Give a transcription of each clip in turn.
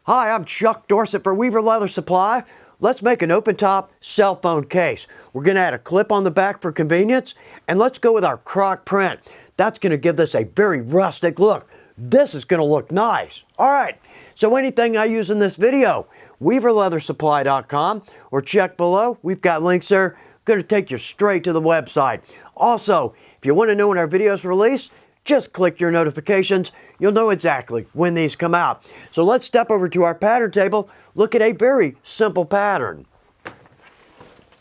Hi, I'm Chuck Dorsett for Weaver Leather Supply. Let's make an open top cell phone case. We're going to add a clip on the back for convenience, and let's go with our Croc print. That's going to give this a very rustic look. This is going to look nice. All right, so anything I use in this video, weaverleathersupply.com, or check below. We've got links there. Going to take you straight to the website. Also, if you want to know when our videos release, just click your notifications. You'll know exactly when these come out. So let's step over to our pattern table, look at a very simple pattern.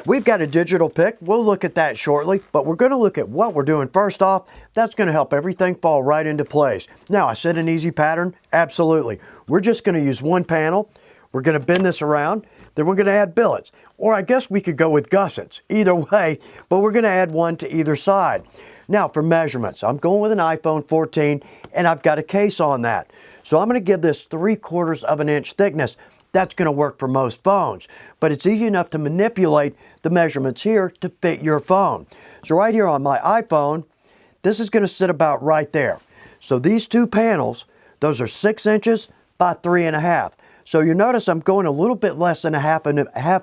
We've got a digital pick. We'll look at that shortly, but we're going to look at what we're doing first off. That's going to help everything fall right into place. Now, I said an easy pattern. Absolutely. We're just going to use one panel. We're going to bend this around. Then we're going to add billets. Or I guess we could go with gussets. Either way, but we're going to add one to either side. Now for measurements, I'm going with an iPhone 14 and I've got a case on that. So I'm going to give this 3/4 of an inch thickness. That's going to work for most phones, but it's easy enough to manipulate the measurements here to fit your phone. So right here on my iPhone, this is going to sit about right there. So these two panels, those are 6 inches by 3.5. So you notice I'm going a little bit less than a half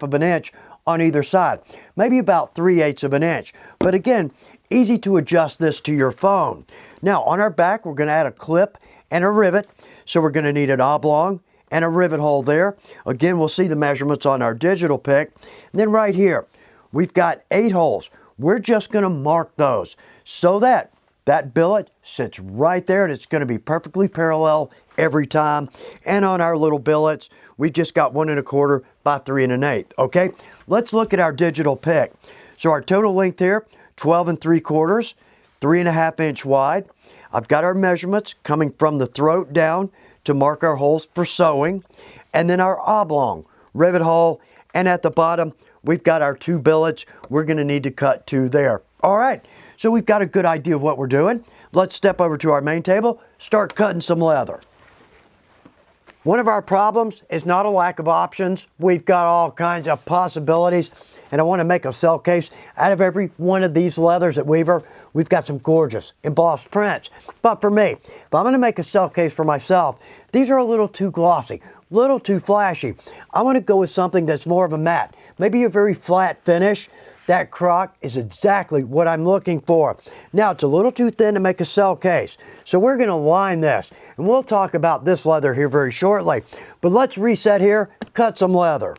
of an inch on either side, maybe about 3/8 of an inch. But again, easy to adjust this to your phone. Now on our back, we're going to add a clip and a rivet. So we're going to need an oblong and a rivet hole there. Again, we'll see the measurements on our digital pick. And then right here, we've got 8 holes. We're just going to mark those so that that billet sits right there and it's going to be perfectly parallel every time. And on our little billets, we've just got 1 1/4 by 3 1/8. Okay, let's look at our digital pick. So our total length here, 12 3/4, 3.5 inch wide. I've got our measurements coming from the throat down to mark our holes for sewing. And then our oblong, rivet hole, and at the bottom, we've got our 2 billets. We're going to need to cut 2 there. All right, so we've got a good idea of what we're doing. Let's step over to our main table, start cutting some leather. One of our problems is not a lack of options. We've got all kinds of possibilities. And I want to make a cell case out of every one of these leathers at Weaver. We've got some gorgeous embossed prints. But for me, if I'm going to make a cell case for myself, these are a little too glossy, a little too flashy. I want to go with something that's more of a matte, maybe a very flat finish. That Croc is exactly what I'm looking for. Now, it's a little too thin to make a cell case, so we're going to line this. And we'll talk about this leather here very shortly. But let's reset here, cut some leather.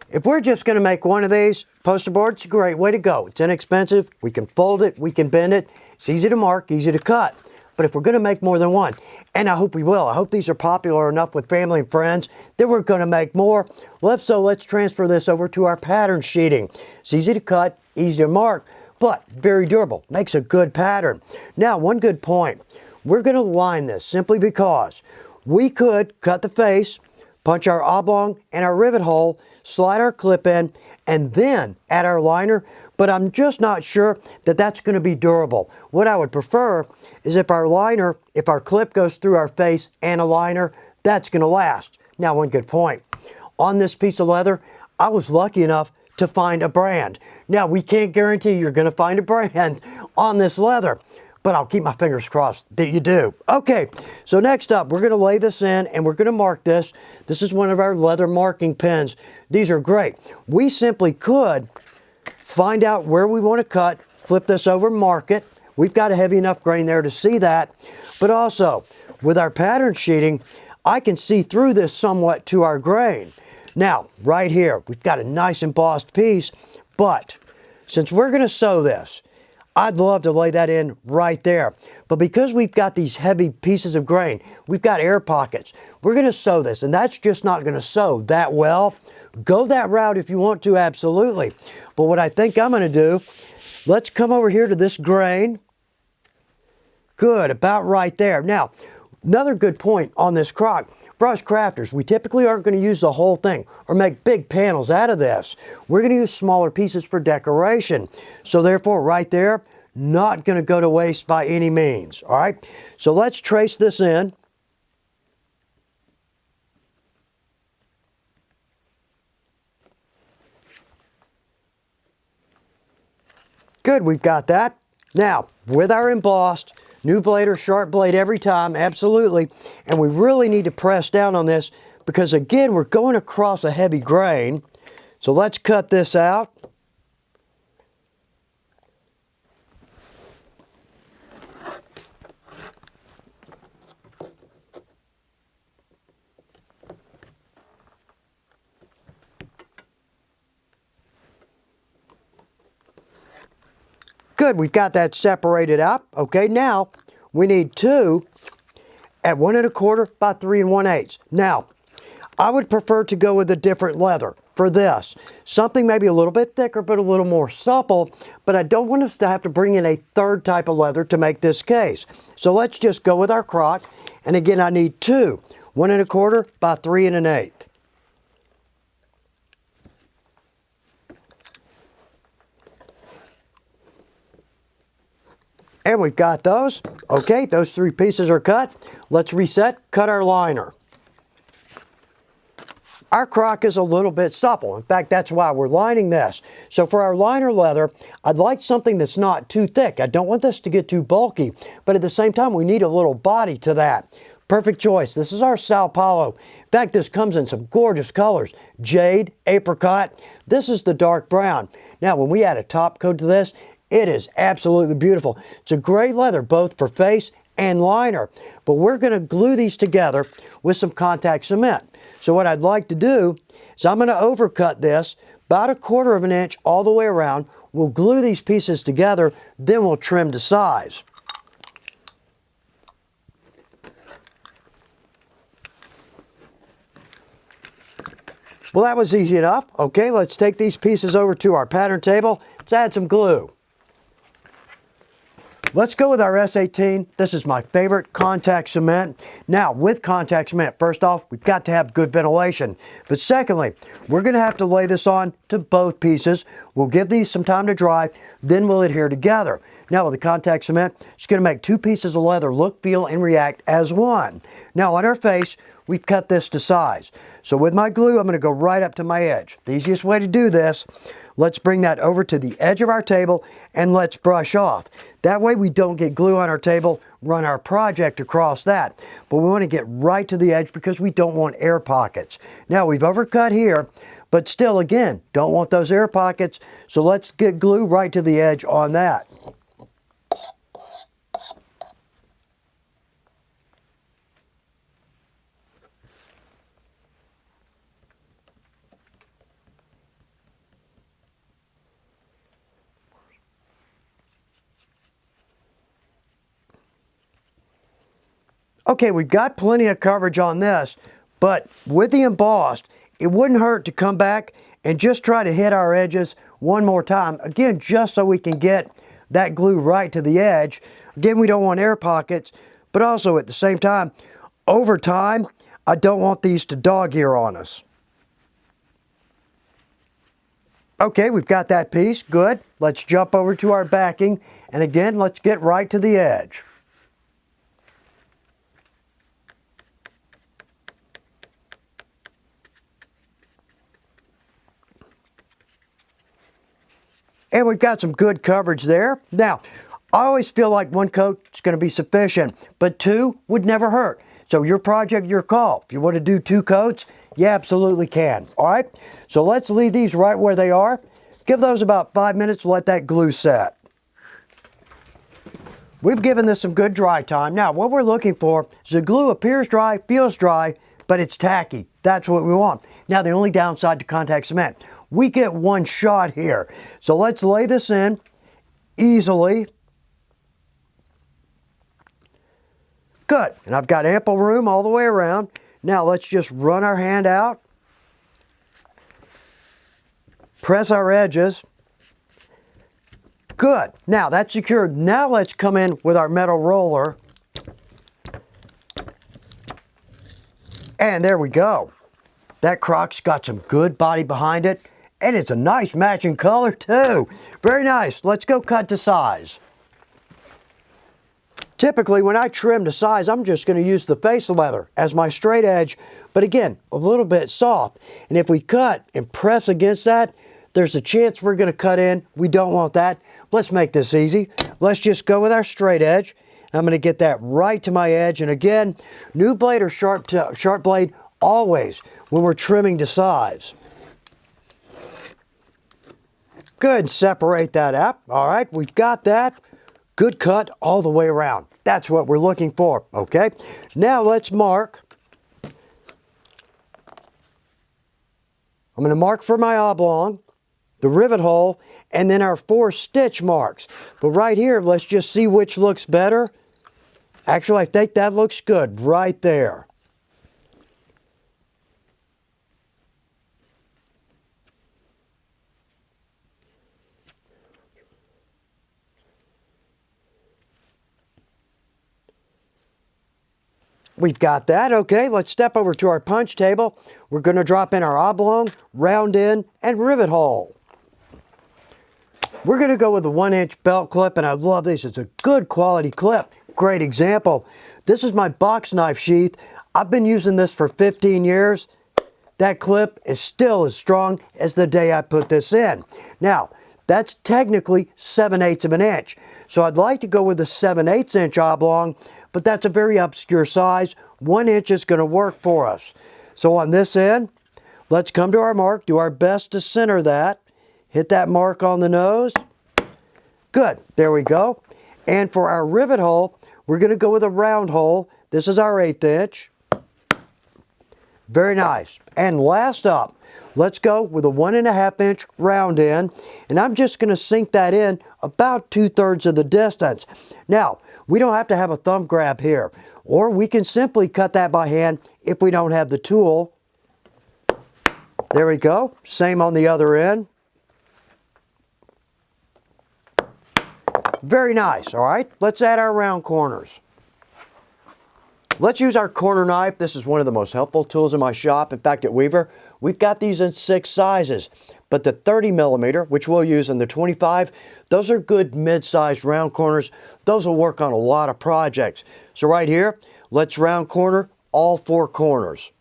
If we're just going to make one of these, poster board, it's a great way to go. It's inexpensive. We can fold it. We can bend it. It's easy to mark, easy to cut. But if we're going to make more than one, and I hope we will, I hope these are popular enough with family and friends that we're going to make more. Well, if so, let's transfer this over to our pattern sheeting. It's easy to cut, easy to mark, but very durable. Makes a good pattern. Now, one good point. We're going to line this simply because we could cut the face, punch our oblong and our rivet hole, slide our clip in, and then add our liner, but I'm just not sure that that's going to be durable. What I would prefer is if our clip goes through our face and a liner, that's going to last. Now, one good point. On this piece of leather, I was lucky enough to find a brand. Now, we can't guarantee you're going to find a brand on this leather, but I'll keep my fingers crossed that you do. Okay, so next up, we're going to lay this in and we're going to mark this. This is one of our leather marking pens. These are great. We simply could find out where we want to cut, flip this over, mark it. We've got a heavy enough grain there to see that. But also, with our pattern sheeting, I can see through this somewhat to our grain. Now, right here, we've got a nice embossed piece, but since we're going to sew this, I'd love to lay that in right there. But because we've got these heavy pieces of grain, we've got air pockets. We're going to sew this, and that's just not going to sew that well. Go that route if you want to, absolutely. But what I think I'm going to do, let's come over here to this grain. Good, about right there. Now, another good point on this Croc. For us crafters, we typically aren't going to use the whole thing or make big panels out of this. We're going to use smaller pieces for decoration. So therefore, right there, not going to go to waste by any means. All right, so let's trace this in. Good, we've got that. Now, with our embossed, New blade or sharp blade every time, absolutely. And we really need to press down on this because again, we're going across a heavy grain. So let's cut this out. Good, we've got that separated out. Okay, now we need 2 at 1 1/4 by 3 1/8. Now, I would prefer to go with a different leather for this. Something maybe a little bit thicker, but a little more supple, but I don't want us to have to bring in a third type of leather to make this case. So let's just go with our Croc. And again, I need 2, 1 1/4 by 3 1/8. And we've got those. Okay, those 3 pieces are cut. Let's reset, cut our liner. Our Croc is a little bit supple. In fact, that's why we're lining this. So for our liner leather, I'd like something that's not too thick. I don't want this to get too bulky, but at the same time, we need a little body to that. Perfect choice. This is our Sao Paulo. In fact, this comes in some gorgeous colors. Jade, apricot. This is the dark brown. Now, when we add a top coat to this, it is absolutely beautiful. It's a great leather, both for face and liner. But we're going to glue these together with some contact cement. So what I'd like to do is I'm going to overcut this about 1/4 of an inch all the way around. We'll glue these pieces together, then we'll trim to size. Well, that was easy enough. Okay, let's take these pieces over to our pattern table. Let's add some glue. Let's go with our S18. This is my favorite contact cement. Now, with contact cement, first off, we've got to have good ventilation. But secondly, we're going to have to lay this on to both pieces. We'll give these some time to dry, then we'll adhere together. Now, with the contact cement, it's going to make 2 pieces of leather look, feel, and react as one. Now, on our face, we've cut this to size. So with my glue, I'm going to go right up to my edge. The easiest way to do this, let's bring that over to the edge of our table and let's brush off. That way we don't get glue on our table, run our project across that. But we want to get right to the edge because we don't want air pockets. Now we've overcut here, but still again, don't want those air pockets. So let's get glue right to the edge on that. Okay, we've got plenty of coverage on this, but with the embossed, it wouldn't hurt to come back and just try to hit our edges one more time. Again, just so we can get that glue right to the edge. Again, we don't want air pockets, but also at the same time, over time, I don't want these to dog ear on us. Okay, we've got that piece, good. Let's jump over to our backing, and again, let's get right to the edge. And we've got some good coverage there. Now, I always feel like 1 coat is going to be sufficient, but 2 would never hurt. So your project, your call. If you want to do 2 coats, you absolutely can. All right, so let's leave these right where they are. Give those about 5 minutes to let that glue set. We've given this some good dry time. Now, what we're looking for is the glue appears dry, feels dry, but it's tacky. That's what we want. Now, the only downside to contact cement, we get 1 shot here. So let's lay this in easily. Good, and I've got ample room all the way around. Now let's just run our hand out. Press our edges. Good, now that's secured. Now let's come in with our metal roller. And there we go. That Croc's got some good body behind it, and it's a nice matching color too. Very nice. Let's go cut to size. Typically, when I trim to size, I'm just going to use the face leather as my straight edge, but again, a little bit soft. And if we cut and press against that, there's a chance we're going to cut in. We don't want that. Let's make this easy. Let's just go with our straight edge. I'm going to get that right to my edge. And again, new blade or sharp blade always when we're trimming to size. Good, and separate that up. All right, we've got that. Good cut all the way around. That's what we're looking for, okay? Now let's mark. I'm going to mark for my oblong, the rivet hole, and then our 4 stitch marks. But right here, let's just see which looks better. Actually, I think that looks good right there. We've got that. Okay, let's step over to our punch table. We're going to drop in our oblong, round end, and rivet hole. We're going to go with a 1-inch belt clip, and I love this. It's a good quality clip. Great example. This is my box knife sheath. I've been using this for 15 years. That clip is still as strong as the day I put this in. Now, that's technically 7/8 of an inch. So I'd like to go with a 7/8 inch oblong, but that's a very obscure size. 1 inch is going to work for us. So on this end, let's come to our mark, do our best to center that. Hit that mark on the nose. Good, there we go. And for our rivet hole, we're going to go with a round hole. This is our 1/8 inch. Very nice. And last up, let's go with a 1.5 inch round end. And I'm just going to sink that in about 2/3 of the distance. Now, we don't have to have a thumb grab here, or we can simply cut that by hand if we don't have the tool. There we go. Same on the other end. Very nice. All right, let's add our round corners. Let's use our corner knife. This is one of the most helpful tools in my shop. In fact, at Weaver, we've got these in 6 sizes. But the 30mm, which we'll use in the 25, those are good mid-sized round corners. Those will work on a lot of projects. So right here, let's round corner all 4 corners.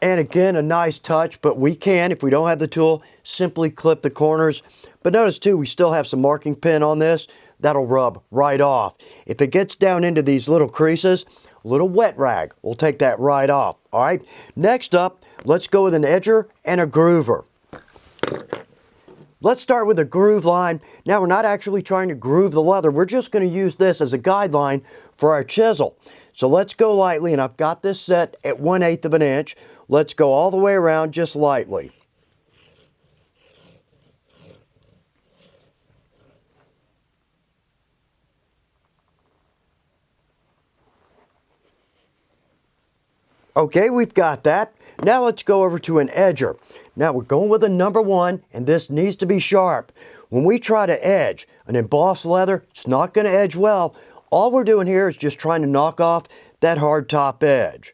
And again, a nice touch, but we can, if we don't have the tool, simply clip the corners. But notice too, we still have some marking pin on this. That'll rub right off. If it gets down into these little creases, a little wet rag will take that right off. All right, next up, let's go with an edger and a groover. Let's start with a groove line. Now, we're not actually trying to groove the leather. We're just going to use this as a guideline for our chisel. So let's go lightly, and I've got this set at 1/8 of an inch. Let's go all the way around just lightly. Okay, we've got that. Now let's go over to an edger. Now we're going with a number 1, and this needs to be sharp. When we try to edge an embossed leather, it's not going to edge well. All we're doing here is just trying to knock off that hard top edge.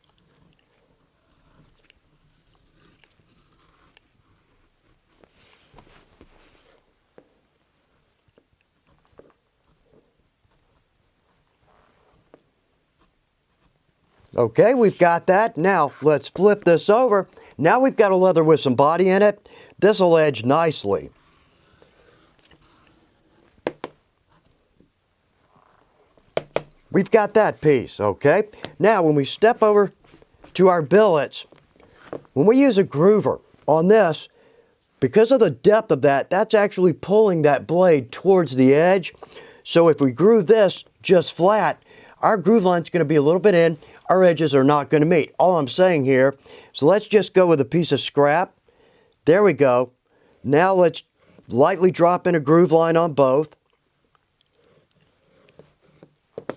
Okay, we've got that. Now, let's flip this over. Now we've got a leather with some body in it. This will edge nicely. We've got that piece, okay? Now, when we step over to our billets, when we use a groover on this, because of the depth of that, that's actually pulling that blade towards the edge. So if we groove this just flat, our groove line's going to be a little bit in. Our edges are not going to meet. All I'm saying here, so let's just go with a piece of scrap. There we go. Now let's lightly drop in a groove line on both.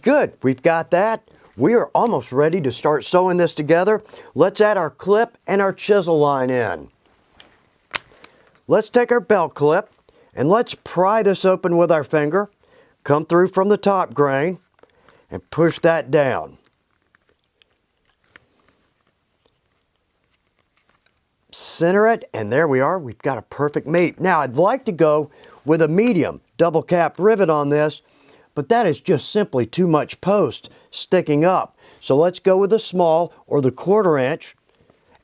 Good, we've got that. We are almost ready to start sewing this together. Let's add our clip and our chisel line in. Let's take our belt clip and let's pry this open with our finger. Come through from the top grain and push that down. Center it, and there we are. We've got a perfect meet. Now, I'd like to go with a medium double cap rivet on this, but that is just simply too much post sticking up. So let's go with the small or the 1/4 inch,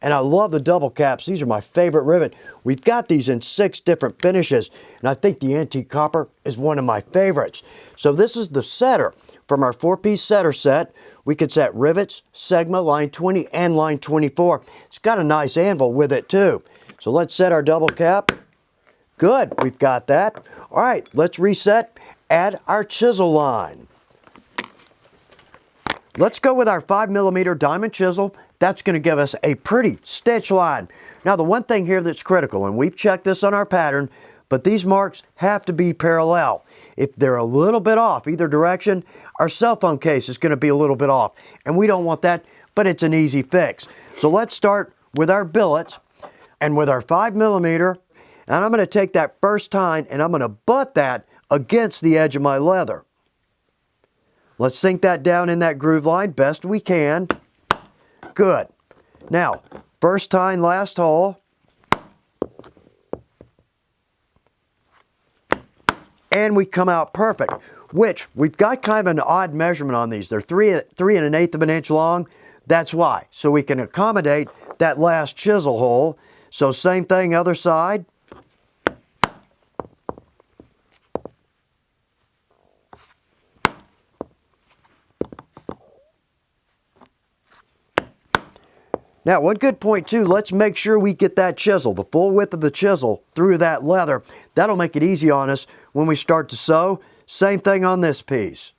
And I love the double caps. These are my favorite rivet. We've got these in 6 different finishes, and I think the antique copper is one of my favorites. So this is the setter from our 4-piece setter set. We could set rivets, Segma, line 20 and line 24. It's got a nice anvil with it too. So let's set our double cap. Good, we've got that. All right, let's reset, add our chisel line. Let's go with our 5mm diamond chisel. That's going to give us a pretty stitch line. Now the one thing here that's critical, and we've checked this on our pattern, but these marks have to be parallel. If they're a little bit off either direction, our cell phone case is going to be a little bit off, and we don't want that, but it's an easy fix. So let's start with our billets and with our 5mm, and I'm going to take that first tine and I'm going to butt that against the edge of my leather. Let's sink that down in that groove line best we can. Good. Now, first tine, last hole. And we come out perfect, which we've got kind of an odd measurement on these. They're 3 1/8 of an inch long. That's why. So we can accommodate that last chisel hole. So same thing, other side. Now, one good point too, let's make sure we get that chisel, the full width of the chisel, through that leather. That'll make it easy on us when we start to sew. Same thing on this piece.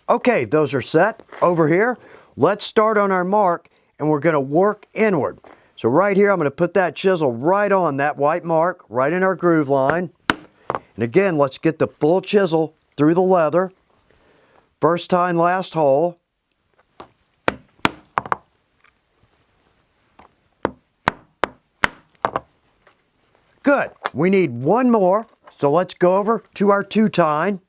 Okay, those are set. Over here, let's start on our mark, and we're going to work inward. So right here, I'm going to put that chisel right on that white mark, right in our groove line. And again, let's get the full chisel through the leather. First tine, last hole. Good. We need one more, so let's go over to our 2 tine.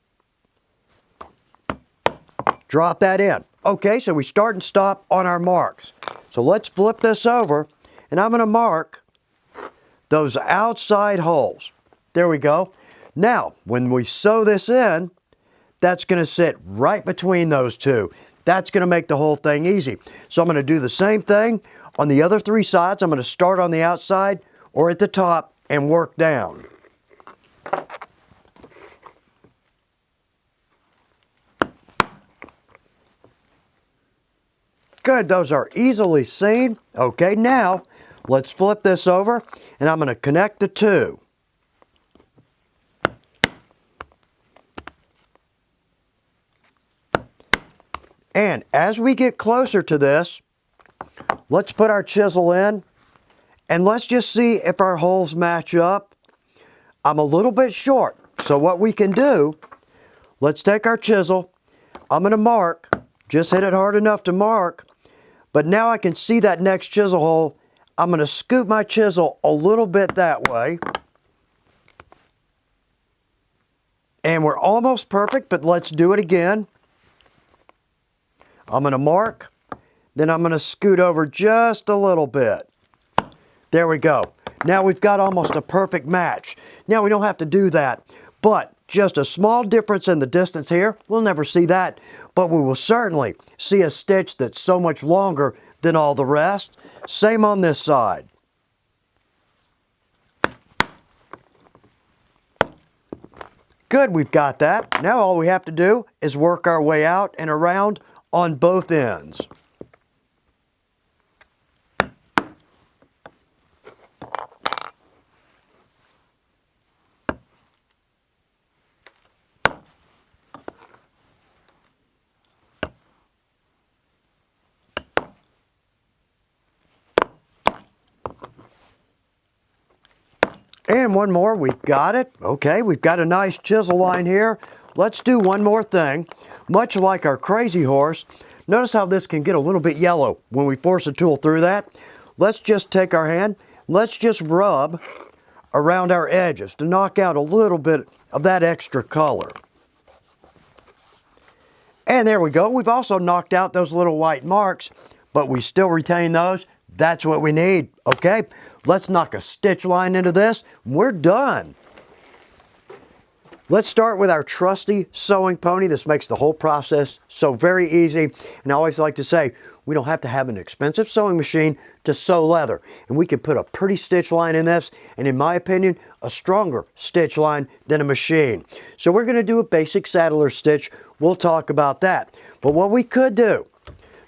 Drop that in. Okay, so we start and stop on our marks. So let's flip this over, and I'm going to mark those outside holes. There we go. Now, when we sew this in, that's going to sit right between those two. That's going to make the whole thing easy. So I'm going to do the same thing on the other 3 sides. I'm going to start on the outside or at the top and work down. Good, those are easily seen. Okay, now let's flip this over, and I'm going to connect the 2. And as we get closer to this, let's put our chisel in, and let's just see if our holes match up. I'm a little bit short, so what we can do, let's take our chisel. I'm going to mark, just hit it hard enough to mark, but now I can see that next chisel hole. I'm going to scoop my chisel a little bit that way. And we're almost perfect, but let's do it again. I'm going to mark, then I'm going to scoot over just a little bit. There we go. Now we've got almost a perfect match. Now we don't have to do that, but just a small difference in the distance here. We'll never see that, but we will certainly see a stitch that's so much longer than all the rest. Same on this side. Good, we've got that. Now all we have to do is work our way out and around on both ends. And one more, we've got it. Okay, we've got a nice chisel line here. Let's do one more thing. Much like our crazy horse, notice how this can get a little bit yellow when we force a tool through that. Let's just take our hand, let's just rub around our edges to knock out a little bit of that extra color. And there we go. We've also knocked out those little white marks, but we still retain those. That's what we need. Okay, let's knock a stitch line into this. We're done. Let's start with our trusty sewing pony. This makes the whole process so very easy. And I always like to say, we don't have to have an expensive sewing machine to sew leather. And we can put a pretty stitch line in this, and in my opinion, a stronger stitch line than a machine. So we're going to do a basic saddler stitch. We'll talk about that. But what we could do,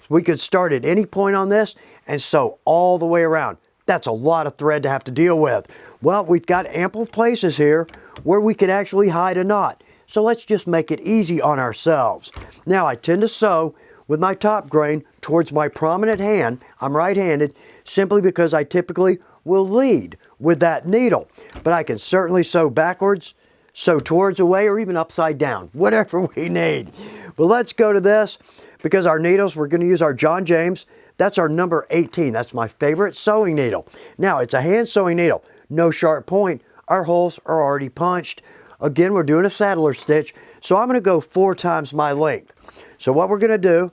we could start at any point on this and sew all the way around. That's a lot of thread to have to deal with. Well, we've got ample places here where we could actually hide a knot. So let's just make it easy on ourselves. Now, I tend to sew with my top grain towards my prominent hand. I'm right-handed simply because I typically will lead with that needle. But I can certainly sew backwards, sew towards away, or even upside down, whatever we need. But let's go to this because our needles, we're going to use our John James. That's our number 18. That's my favorite sewing needle. Now, it's a hand sewing needle, no sharp point. Our holes are already punched. Again, we're doing a saddler stitch, so I'm going to go 4 times my length. So what we're going to do,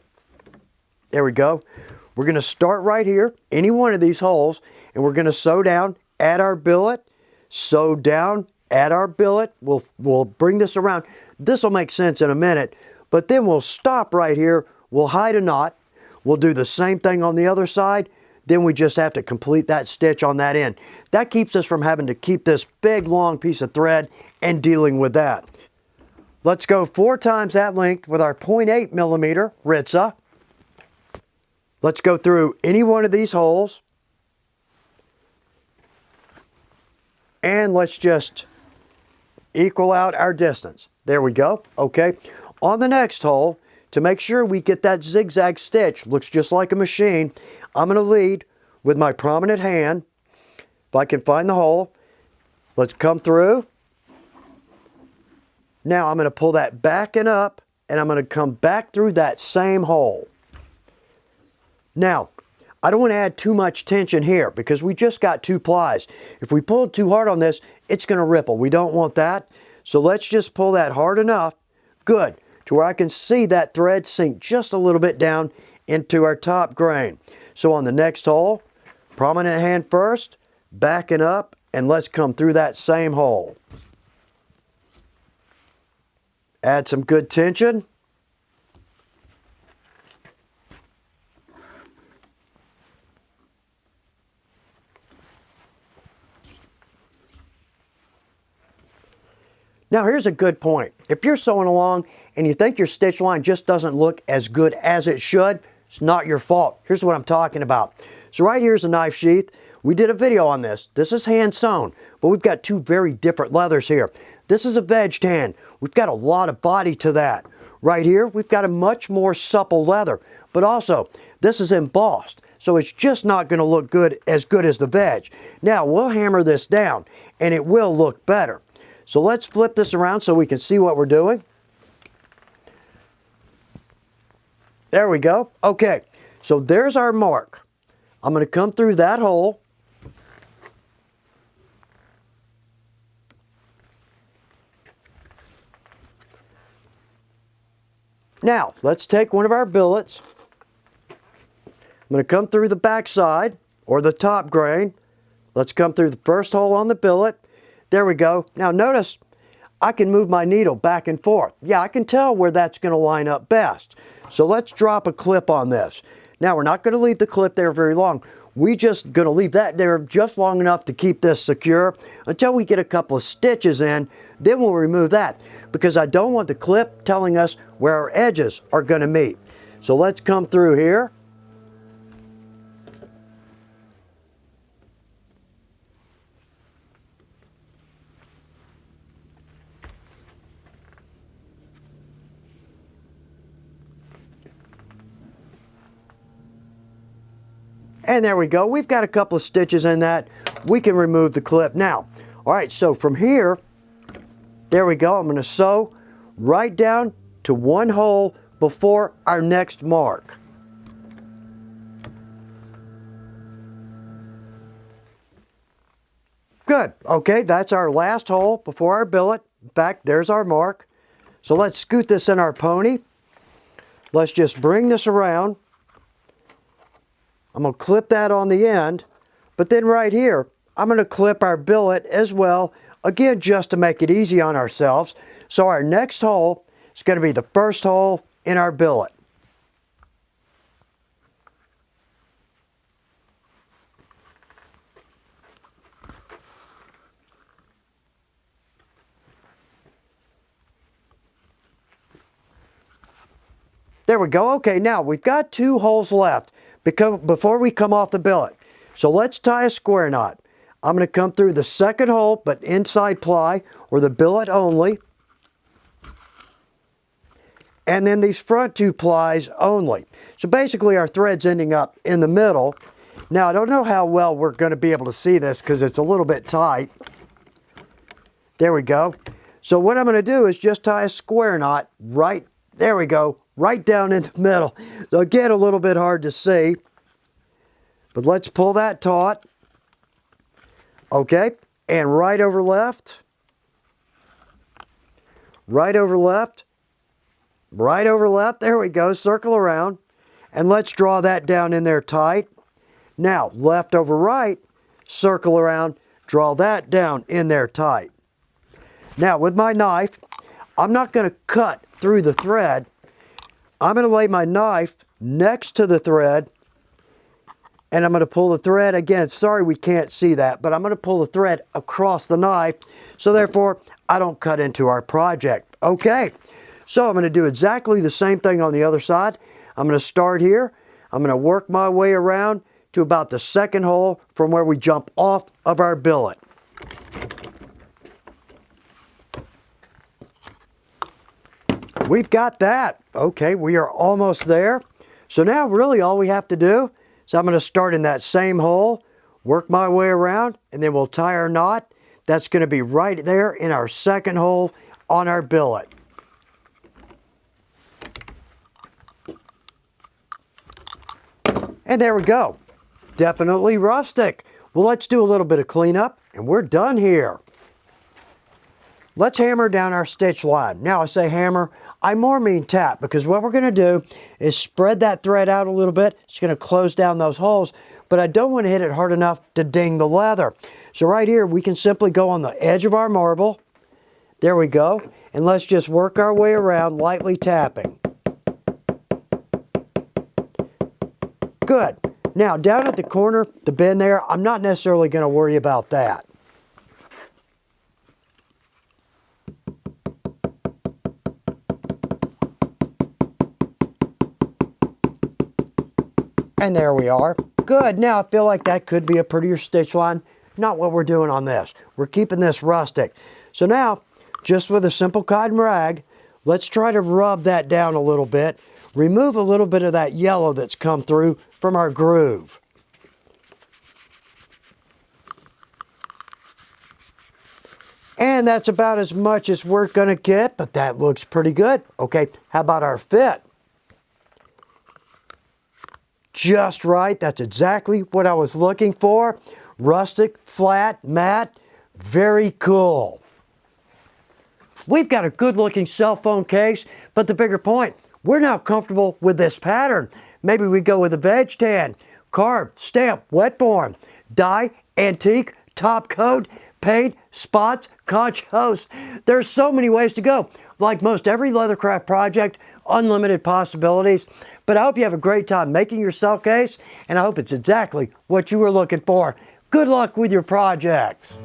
there we go. We're going to start right here, any one of these holes, and we're going to sew down, add our billet, sew down, add our billet. We'll bring this around. This will make sense in a minute, but then we'll stop right here. We'll hide a knot. We'll do the same thing on the other side. Then we just have to complete that stitch on that end. That keeps us from having to keep this big long piece of thread and dealing with that. Let's go 4 times that length with our 0.8 millimeter Ritza. Let's go through any one of these holes. And let's just equal out our distance. There we go. Okay. On the next hole, to make sure we get that zigzag stitch, looks just like a machine, I'm going to lead with my prominent hand. If I can find the hole, let's come through. Now I'm going to pull that back and up, and I'm going to come back through that same hole. Now, I don't want to add too much tension here because we just got 2 plies. If we pull too hard on this, it's going to ripple. We don't want that. So let's just pull that hard enough, good, to where I can see that thread sink just a little bit down into our top grain. So on the next hole, prominent hand first, backing up, and let's come through that same hole. Add some good tension. Now here's a good point. If you're sewing along and you think your stitch line just doesn't look as good as it should, it's not your fault. Here's what I'm talking about. So right here's a knife sheath. We did a video on this. This is hand sewn, but we've got 2 very different leathers here. This is a veg tan. We've got a lot of body to that. Right here, we've got a much more supple leather, but also this is embossed. So it's just not going to look good as the veg. Now we'll hammer this down and it will look better. So let's flip this around so we can see what we're doing. There we go. Okay, so there's our mark. I'm going to come through that hole. Now, let's take one of our billets. I'm going to come through the back side, or the top grain. Let's come through the first hole on the billet. There we go. Now notice, I can move my needle back and forth. Yeah, I can tell where that's going to line up best. So let's drop a clip on this. Now we're not going to leave the clip there very long. We're just going to leave that there just long enough to keep this secure until we get a couple of stitches in. Then we'll remove that because I don't want the clip telling us where our edges are going to meet. So let's come through here. And there we go. We've got a couple of stitches in that. We can remove the clip now. All right, so from here, there we go. I'm going to sew right down to 1 hole before our next mark. Good. Okay, that's our last hole before our billet. In fact, there's our mark. So let's scoot this in our pony. Let's just bring this around. I'm going to clip that on the end, but then right here, I'm going to clip our billet as well, again, just to make it easy on ourselves. So our next hole is going to be the first hole in our billet. There we go. Okay, now we've got 2 holes left before we come off the billet. So let's tie a square knot. I'm going to come through the second hole, but inside ply, or the billet only. And then these front 2 plies only. So basically our thread's ending up in the middle. Now I don't know how well we're going to be able to see this because it's a little bit tight. There we go. So what I'm going to do is just tie a square knot right, there we go, right down in the middle. So again, a little bit hard to see. But let's pull that taut. Okay, and right over left. Right over left. Right over left, there we go, circle around. And let's draw that down in there tight. Now, left over right, circle around, draw that down in there tight. Now, with my knife, I'm not going to cut through the thread. I'm going to lay my knife next to the thread, and I'm going to pull the thread, again, sorry we can't see that, but I'm going to pull the thread across the knife, so therefore I don't cut into our project. Okay, so I'm going to do exactly the same thing on the other side. I'm going to start here. I'm going to work my way around to about the second hole from where we jump off of our billet. We've got that. Okay, we are almost there. So now really all we have to do is I'm going to start in that same hole, work my way around, and then we'll tie our knot. That's going to be right there in our second hole on our billet. And there we go. Definitely rustic. Well, let's do a little bit of cleanup and we're done here. Let's hammer down our stitch line. Now I say hammer, I more mean tap, because what we're going to do is spread that thread out a little bit. It's going to close down those holes, but I don't want to hit it hard enough to ding the leather. So right here we can simply go on the edge of our marble. There we go. And let's just work our way around, lightly tapping. Good. Now down at the corner, the bend there, I'm not necessarily going to worry about that. And there we are. Good. Now I feel like that could be a prettier stitch line. Not what we're doing on this. We're keeping this rustic. So now, just with a simple cotton rag, let's try to rub that down a little bit. Remove a little bit of that yellow that's come through from our groove. And that's about as much as we're going to get, but that looks pretty good. Okay, how about our fit? Just right. That's exactly what I was looking for. Rustic, flat, matte, very cool. We've got a good looking cell phone case, but the bigger point, we're now comfortable with this pattern. Maybe we go with a veg tan, carb, stamp, wet form, dye, antique, top coat, paint, spots, conch host. There's so many ways to go. Like most every leathercraft project, unlimited possibilities. But I hope you have a great time making your cell case, and I hope it's exactly what you were looking for. Good luck with your projects.